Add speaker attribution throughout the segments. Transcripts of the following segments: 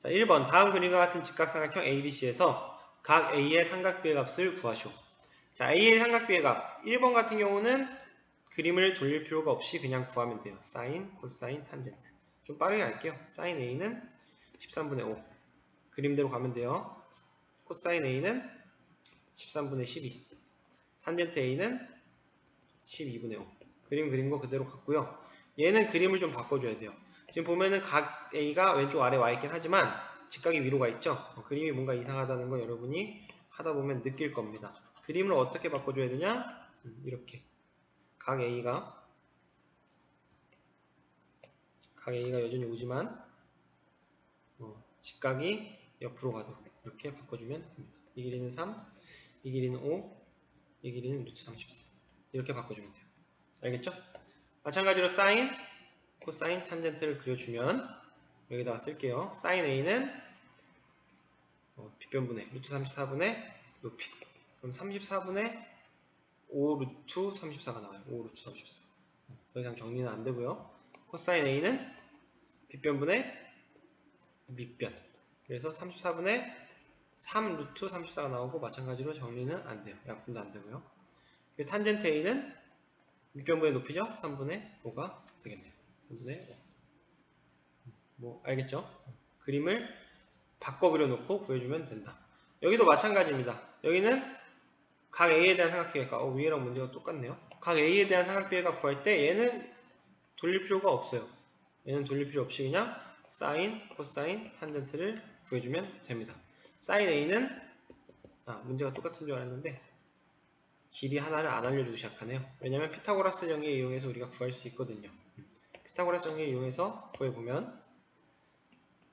Speaker 1: 자, 1번 다음 그림과 같은 직각삼각형 ABC에서 각 A의 삼각비의 ገብ을 구하시오. 자, A의 삼각비의 값 1번 같은 경우는 그림을 돌릴 필요가 없이 그냥 구하면 돼요. 사인, 코사인, 탄젠트. 좀 빠르게 할게요. 사인 A는 13분의 5. 그림대로 가면 돼요. 코사인 A는 13분의 12. 탄젠트 A는 12분의 5. 그림 그린 거 그대로 갔고요. 얘는 그림을 좀 바꿔줘야 돼요. 지금 보면은 각 A가 왼쪽 아래 와 있긴 하지만 직각이 위로 가 있죠. 그림이 뭔가 이상하다는 거 여러분이 하다 보면 느낄 겁니다. 그림을 어떻게 바꿔줘야 되냐? 이렇게 각 A가 여전히 오지만 직각이 옆으로 가도록 이렇게 바꿔주면 됩니다. 이 길이는 3, 이 길이는 5, 이 길이는 루트 34 이렇게 바꿔주면 돼요. 알겠죠? 마찬가지로 사인, 코사인, 탄젠트를 그려주면 여기다가 쓸게요. 사인 A는 빗변분의 루트 34분의 높이. 그럼 34분의 5 루트 34가 나와요. 5 루트 34. 더 이상 정리는 안 되고요. 코사인 A는 빗변분의 밑변. 그래서 34분의 3 루트 34가 나오고 마찬가지로 정리는 안 돼요. 약분도 안 되고요. 그리고 탄젠트 A는 밑변분의 높이죠? 3분의 5가 되겠네요. 3분의 5. 뭐 알겠죠? 그림을 바꿔 그려놓고 구해주면 된다. 여기도 마찬가지입니다. 여기는 각 A에 대한 삼각비례가 위에랑 문제가 똑같네요. 각 A에 대한 삼각비례가 구할 때 얘는 돌릴 필요가 없어요. 얘는 돌릴 필요 없이 그냥 사인, 코사인, 탄젠트를 구해주면 됩니다. 사인 A는 문제가 똑같은 줄 알았는데 길이 하나를 안 알려주기 시작하네요. 왜냐면 피타고라스 정리에 이용해서 우리가 구할 수 있거든요. 피타고라스 정리에 이용해서 구해보면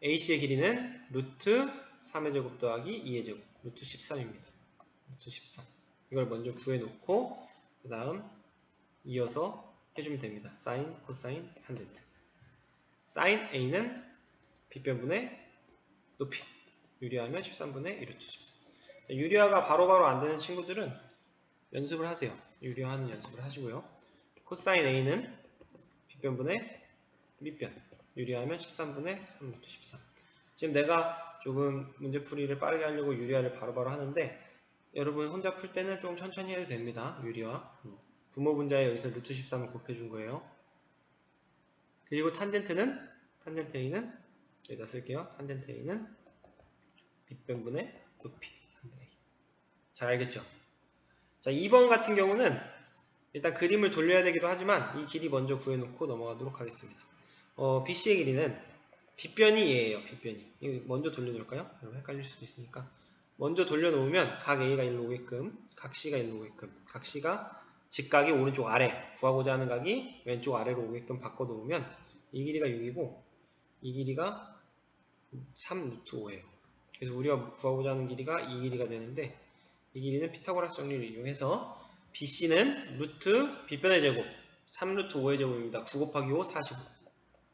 Speaker 1: AC의 길이는 루트 3의 제곱 더하기 2의 제곱 루트 13입니다. 루트 13 이걸 먼저 구해놓고 그 다음 이어서 해주면 됩니다. 사인, 코사인, 탄젠트. 사인 A는 빗변분의 높이 유리하면 13분의 1루트 13. 유리화가 바로바로 안 되는 친구들은 연습을 하세요. 유리화하는 연습을 하시고요. 코사인 A는 빗변분의 밑변 유리하면 13분의 3루트 13. 지금 내가 조금 문제풀이를 빠르게 하려고 유리화를 바로바로 하는데 여러분 혼자 풀 때는 좀 천천히 해도 됩니다. 유리화. 부모분자에 여기서 루트 13을 곱해준 거예요. 그리고 탄젠트 A는 여기다 쓸게요. 탄젠트 A는 빗변분의 높이 3분의 2. 잘 알겠죠? 자, 2번 같은 경우는 일단 그림을 돌려야 되기도 하지만 이 길이 먼저 구해놓고 넘어가도록 하겠습니다. BC의 길이는 빗변이 얘예요. 빗변이. 이거 먼저 돌려놓을까요? 헷갈릴 수도 있으니까. 먼저 돌려놓으면 각 A가 일로 오게끔, 각 C가 일로 오게끔, 각 C가 직각이 오른쪽 아래, 구하고자 하는 각이 왼쪽 아래로 오게끔 바꿔놓으면 이 길이가 6이고 이 길이가 3 루트 5예요. 그래서 우리가 구하고자 하는 길이가 이 길이가 되는데 이 길이는 피타고라스 정리를 이용해서 BC는 루트 빗변의 제곱 3 루트 5의 제곱입니다. 9 곱하기 5 45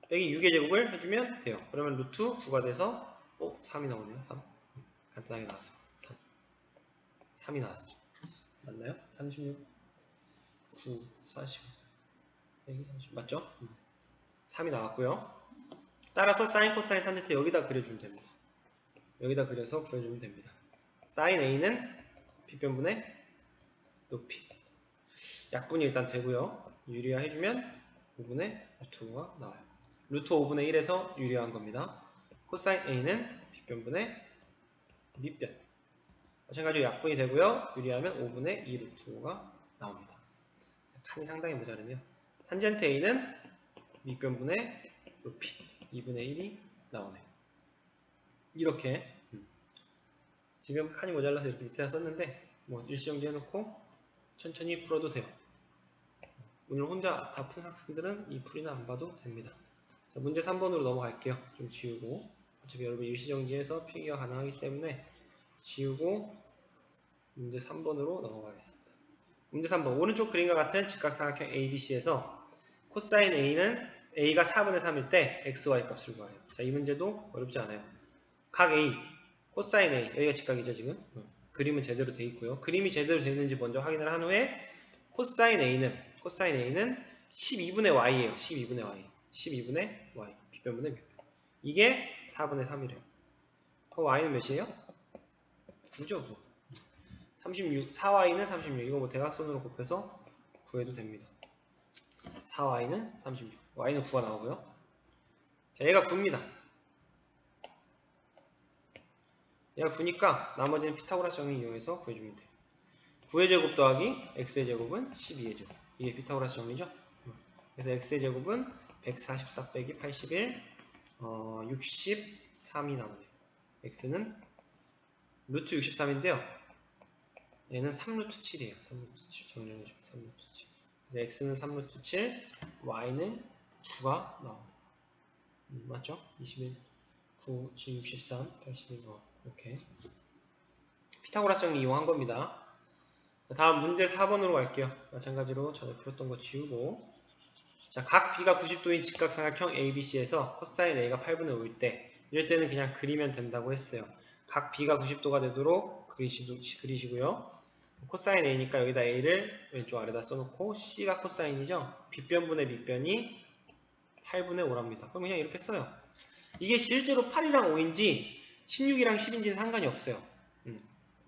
Speaker 1: 빼기 6의 제곱을 해주면 돼요. 그러면 루트 9가 돼서 3이 나오네요. 3 간단하게 나왔습니다. 3이 나왔어요. 맞나요? 36 9 45 빼기 30 맞죠? 3이 나왔고요. 따라서 사인, 코사인, 탄젠트 여기다 그려주면 됩니다. 여기다 그려서 구해주면 됩니다. 사인 A는 빗변분의 높이 약분이 일단 되고요. 유리화 해주면 5분의 루트 5가 나와요. 루트 5분의 1에서 유리화한 겁니다. 코사인 A는 빗변분의 밑변 마찬가지로 약분이 되고요. 유리하면 5분의 2 루트 5가 나옵니다. 칸이 상당히 모자르네요. 탄젠트 A는 밑변분의 높이 2분의 1이 나오네요. 이렇게 지금 칸이 모자라서 이렇게 밑에다 썼는데 뭐 일시정지 해놓고 천천히 풀어도 돼요. 오늘 혼자 다 푼 학생들은 이 풀이는 안 봐도 됩니다. 자, 문제 3번으로 넘어갈게요. 좀 지우고 어차피 여러분 일시정지해서 필기가 가능하기 때문에 지우고 문제 3번으로 넘어가겠습니다. 문제 3번 오른쪽 그림과 같은 직각삼각형 ABC에서 코사인 A는 A가 4분의 3일 때 XY 값을 구하래요. 자, 이 문제도 어렵지 않아요. 각 A, 코사인 A, 여기가 직각이죠 지금. 그림은 제대로 돼 있고요. 그림이 제대로 되는지 먼저 확인을 한 후에 코사인 A는 12분의 Y예요. 12분의 Y. 12분의 Y. 빗변분의 밑변. 이게 4분의 3이래요. 그럼 y는 몇이에요? 9죠, 9. 36, 4y는 36. 이거 뭐 대각선으로 곱해서 구해도 됩니다. 4y는 36. y는 9가 나오고요. 자, 얘가 9입니다. 얘가 9니까 나머지는 피타고라스 정리 이용해서 구해주면 돼요. 9의 제곱 더하기 x의 제곱은 12의 제곱. 이게 피타고라스 정리죠? 그래서 x의 제곱은 144 빼기 81, 63이 나오네요. x는 루트 63인데요. 얘는 3루트 7이에요. 3루트 7 정리해주면 3루트 7. 그래서 x는 3루트 7, y는 9가 나옵니다. 맞죠? 21, 9, 7, 63, 81, 이렇게 피타고라스 정리 이용한 겁니다. 다음 문제 4번으로 갈게요. 마찬가지로 전에 풀었던 거 지우고, 자, 각 b가 90도인 직각삼각형 ABC에서 코사인 A가 8분의 5일 때, 이럴 때는 그냥 그리면 된다고 했어요. 각 b가 90도가 되도록 그리시고요. 코사인 A니까 여기다 A를 왼쪽 아래다 써놓고, C가 코사인이죠. 빗변분의 밑변이 8분의 5랍니다. 그럼 그냥 이렇게 써요. 이게 실제로 8이랑 5인지 16이랑 10인지는 상관이 없어요.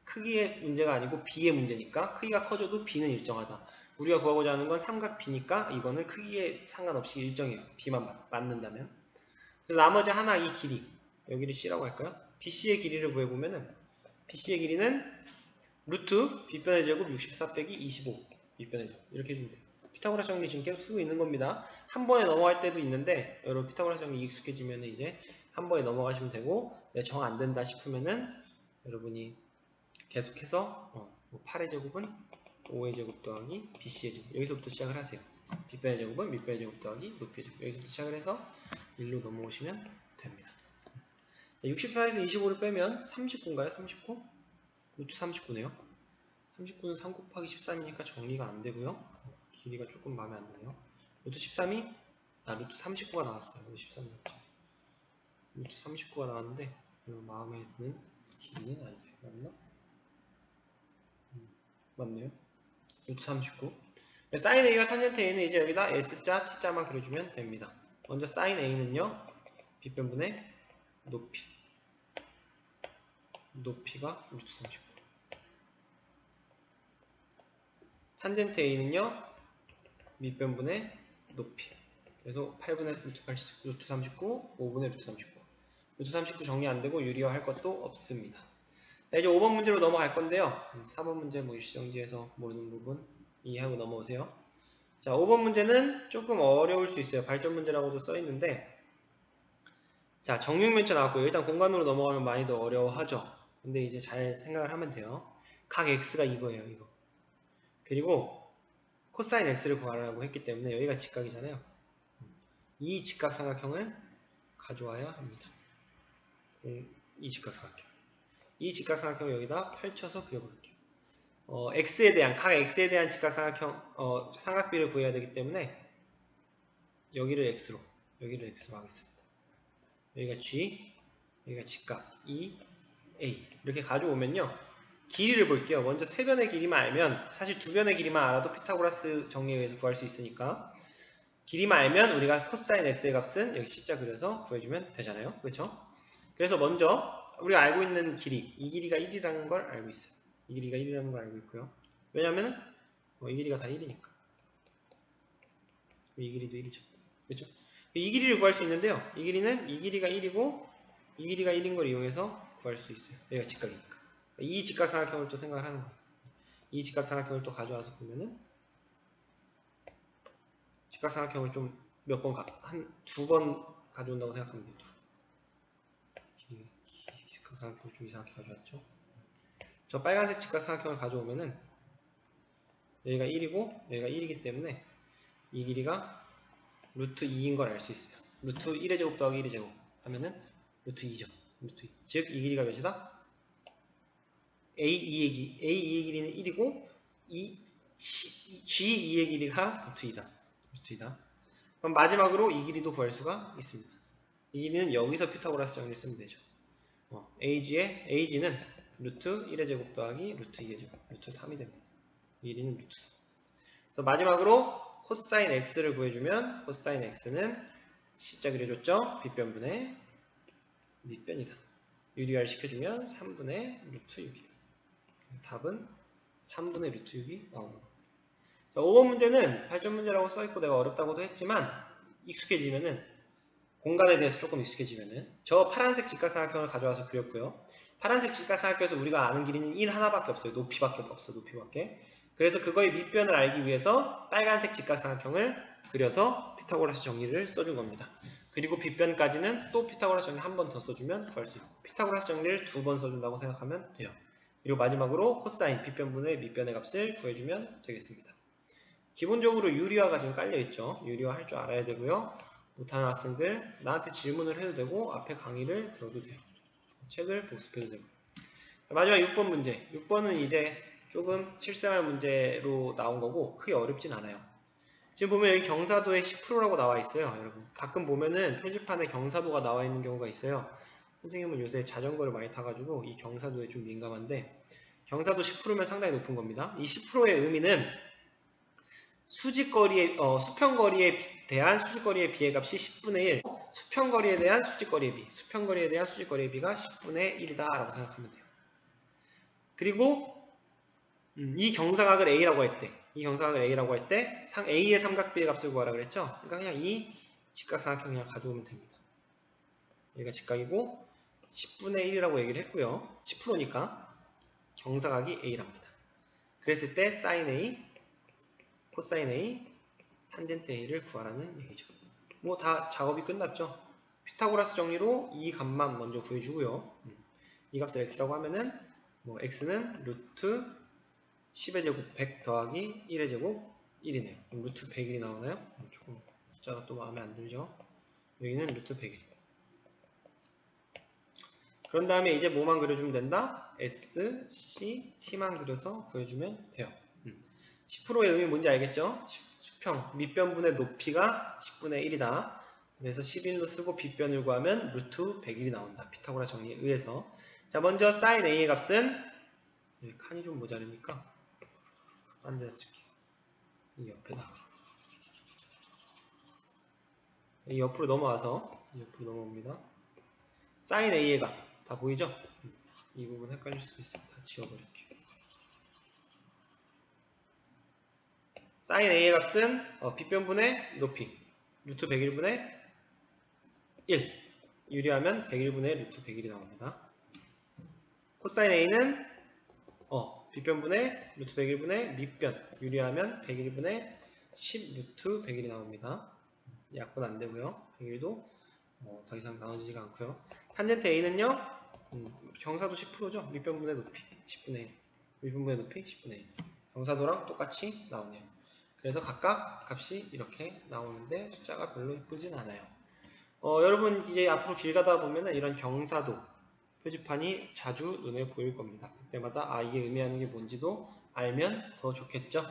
Speaker 1: 크기의 문제가 아니고 b의 문제니까 크기가 커져도 b는 일정하다. 우리가 구하고자 하는 건 삼각 b니까 이거는 크기에 상관없이 일정해요. b만 맞는다면. 그래서 나머지 하나 이 길이, 여기를 c라고 할까요? bc의 길이를 구해보면은 bc의 길이는 루트 빗변의 제곱 64 빼기 25 빗변의 제곱 이렇게 해주면 돼요. 피타고라스 정리 지금 계속 쓰고 있는 겁니다. 한 번에 넘어갈 때도 있는데 여러분 피타고라스 정리 익숙해지면 이제 한 번에 넘어가시면 되고, 정 안 된다 싶으면은 여러분이 계속해서 8의 제곱은 5의 제곱 더하기 BC의 제곱, 여기서부터 시작을 하세요. 빗변의 제곱은 밑변의 제곱 더하기 높이의 제곱, 여기서부터 시작을 해서 1로 넘어오시면 됩니다. 64에서 25를 빼면 39인가요? 39? 루트 39네요. 39는 3 곱하기 13이니까 정리가 안 되고요. 길이가 조금 마음에 안 드네요. 루트 13이 루트 39가 나왔어요. 13이었죠. 루트 39가 나왔는데 마음에 드는 길이는 아니에요. 맞나? 맞네요. 루트 39. 사인 A와 탄젠트 A는 이제 여기다 S자, T자만 그려주면 됩니다. 먼저 사인 A는요, 빗변분의 높이가 루트 39. 탄젠트 A는요, 밑변분의 높이. 그래서 8분의 루트 39, 5분의 루트 39. 루트 39 정리 안 되고 유리화할 것도 없습니다. 자, 이제 5번 문제로 넘어갈 건데요. 4번 문제 뭐 일시정지에서 모르는 부분 이해하고 넘어오세요. 자, 5번 문제는 조금 어려울 수 있어요. 발전 문제라고도 써있는데, 자, 정육면체 나왔고요. 일단 공간으로 넘어가면 많이 더 어려워하죠. 근데 이제 잘 생각을 하면 돼요. 각 x가 이거예요, 이거. 그리고 코사인 x를 구하라고 했기 때문에 여기가 직각이잖아요. 이 직각삼각형을 가져와야 합니다. 이 직각삼각형. 이 직각삼각형을 여기다 펼쳐서 그려볼게요. 각 x에 대한 직각삼각형, 삼각비를 구해야 되기 때문에 여기를 x로 하겠습니다. 여기가 g, 여기가 직각 E, A 이렇게 가져오면요. 길이를 볼게요. 먼저 세 변의 길이만 알면, 사실 두 변의 길이만 알아도 피타고라스 정리에 의해서 구할 수 있으니까 길이만 알면 우리가 코사인 x의 값은 여기 C자 그려서 구해주면 되잖아요. 그렇죠? 그래서 먼저 우리가 알고 있는 길이, 이 길이가 1이라는 걸 알고 있어요. 이 길이가 1이라는 걸 알고 있고요. 왜냐면은 이 길이가 다 1이니까. 이 길이도 1이죠. 그렇죠? 이 길이를 구할 수 있는데요. 이 길이는 이 길이가 1이고 이 길이가 1인 걸 이용해서 구할 수 있어요. 여기가 직각이니까. 이 직각삼각형을 또 생각을 하는 거예요. 이 직각삼각형을 또 가져와서 보면은 직각삼각형을 좀 몇 번, 한 두 번 가져온다고 생각하면 돼요. 직각삼각형을 좀 이상하게 가져왔죠. 저 빨간색 직각삼각형을 가져오면은 여기가 1이고 여기가 1이기 때문에 이 길이가 루트 2인 걸 알 수 있어요. 루트 1의 제곱 더하기 1의 제곱 하면은 루트 2죠. 루트 2. 즉 이 길이가 몇이다? A2의 길이는 1이고 G2의 길이가 루트 2다. 루트 2다. 그럼 마지막으로 이 길이도 구할 수가 있습니다. 이 길이는 여기서 피타고라스 정리를 쓰면 되죠. AG는 루트 1의 제곱 더하기 루트 2의 제곱, 루트 3이 됩니다. 이 길이는 루트 3. 그래서 마지막으로 코사인 x를 구해주면 코사인 x는 C자 그려줬죠? 빗변분의 밑변이다. 유리화를 시켜주면 3분의 루트 6이. 그래서 답은 3분의 루트 6이 나오는 겁니다. 자, 5번 문제는 발전 문제라고 써있고 내가 어렵다고도 했지만 익숙해지면은 공간에 대해서 조금 익숙해지면은 저 파란색 직각삼각형을 가져와서 그렸고요. 파란색 직각삼각형에서 우리가 아는 길이는 1 하나밖에 없어요. 높이밖에 없어. 높이밖에. 그래서 그거의 밑변을 알기 위해서 빨간색 직각삼각형을 그려서 피타고라스 정리를 써준 겁니다. 그리고 빗변까지는 또 피타고라스 정리 한 번 더 써주면 구할 수 있고 피타고라스 정리를 2번 써준다고 생각하면 돼요. 그리고 마지막으로 코사인 빗변분의 밑변의 값을 구해주면 되겠습니다. 기본적으로 유리화가 지금 깔려있죠. 유리화 할 줄 알아야 되고요. 못하는 학생들 나한테 질문을 해도 되고 앞에 강의를 들어도 돼요. 책을 복습해도 되고요. 마지막 6번 문제. 6번은 이제 조금 실생활 문제로 나온 거고 크게 어렵진 않아요. 지금 보면 여기 경사도의 10%라고 나와 있어요. 여러분 가끔 보면은 표지판에 경사도가 나와 있는 경우가 있어요. 선생님은 요새 자전거를 많이 타가지고 이 경사도에 좀 민감한데 경사도 10%면 상당히 높은 겁니다. 이 10%의 의미는 수평거리에 대한 수직거리의 비의 값이 10분의 1, 수평거리에 대한 수직거리의 비, 수평거리에 대한 수직거리의 비가 10분의 1이다 라고 생각하면 돼요. 그리고 이 경사각을 A라고 할 때, A의 삼각비의 값을 구하라 그랬죠? 그러니까 그냥 이 직각삼각형 그냥 가져오면 됩니다. 여기가 직각이고 10분의 1이라고 얘기를 했고요. 10%니까 경사각이 A랍니다. 그랬을 때 sin A, 코사인 A, 탄젠트 A를 구하라는 얘기죠. 뭐 다 작업이 끝났죠. 피타고라스 정리로 이 값만 먼저 구해주고요. 이 값을 x라고 하면은 뭐 x는 루트 10의 제곱 100 더하기 1의 제곱 1이네요. 그럼 루트 100일이 나오나요? 조금 숫자가 또 마음에 안 들죠. 여기는 루트 100일. 그런 다음에 이제 뭐만 그려주면 된다? S, C, T만 그려서 구해주면 돼요. 10%의 의미 뭔지 알겠죠? 수평, 밑변분의 높이가 10분의 1이다. 그래서 11로 쓰고 빗변을 구하면 루트 100일이 나온다. 피타고라 정리에 의해서. 자, 먼저 sin A의 값은 여기 칸이 좀 모자르니까 딴 데다 쓸게요. 이 옆에다가. 이 옆으로 넘어와서 옆으로 넘어옵니다. sin A의 값 다 보이죠? 이 부분 헷갈릴 수도 있어요. 다 지워버릴게요. sin A의 값은 빗변분의 높이 루트 100일분의 1 유리하면 100일분의 루트 100일이 나옵니다. 코사인 A는 빗변분의 루트 100일분의 밑변 유리하면 100일분의 10 루트 100일이 나옵니다. 약분 안되고요. 100일도 더 이상 나눠지지가 않고요. 탄젠트 A는요 경사도 10%죠. 밑변분의 높이 10분의 1 밑변분의 높이 10분의 1 경사도랑 똑같이 나오네요. 그래서 각각 값이 이렇게 나오는데 숫자가 별로 이쁘진 않아요. 여러분 이제 앞으로 길 가다 보면은 이런 경사도 표지판이 자주 눈에 보일 겁니다. 그때마다 이게 의미하는 게 뭔지도 알면 더 좋겠죠.